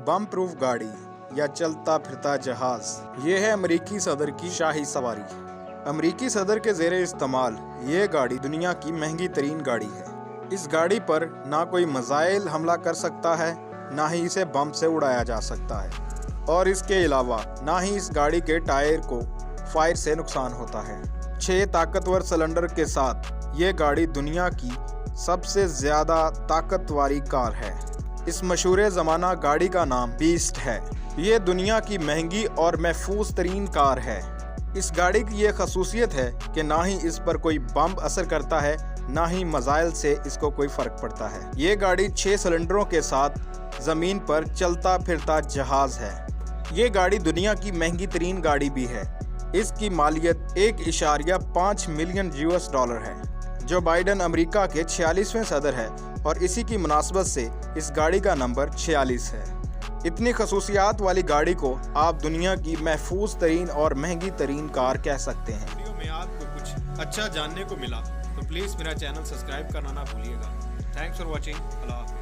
बम proof गाड़ी या चलता फिरता जहाज, ये है अमेरिकी सदर की शाही सवारी। अमेरिकी सदर के ज़ेरे इस्तेमाल ये गाड़ी दुनिया की महंगी तरीन गाड़ी है। इस गाड़ी पर ना कोई मिसाइल हमला कर सकता है, ना ही इसे बम से उड़ाया जा सकता है, और इसके अलावा ना ही इस गाड़ी के टायर को फायर से नुकसान होता है। 6 ताकतवर सिलेंडर के साथ ये गाड़ी दुनिया की सबसे ज़्यादा ताकतवारी कार है। इस मशहूर ज़माना गाड़ी का नाम बीस्ट है। ये दुनिया की महंगी और महफूज तरीन कार है। इस गाड़ी की ये खसूसियत है कि ना ही इस पर कोई बम असर करता है, ना ही मिसाइल से इसको कोई फ़र्क पड़ता है। ये गाड़ी 6 सिलेंडरों के साथ ज़मीन पर चलता फिरता जहाज़ है। ये गाड़ी दुनिया की महंगी तरीन गाड़ी भी है। इसकी मालियत 1.5 मिलियन $, है। जो बाइडन अमेरिका के 46वें सदर है और इसी की मुनासबत से इस गाड़ी का नंबर 46 है। इतनी खसूसियात वाली गाड़ी को आप दुनिया की महफूज तरीन और महंगी तरीन कार कह सकते हैं। वीडियो में आपको कुछ अच्छा जानने को मिला तो प्लीज़ मेरा चैनल सब्सक्राइब करना ना भूलिएगा। Thanks for watching. अल्लाह हाफ़िज़।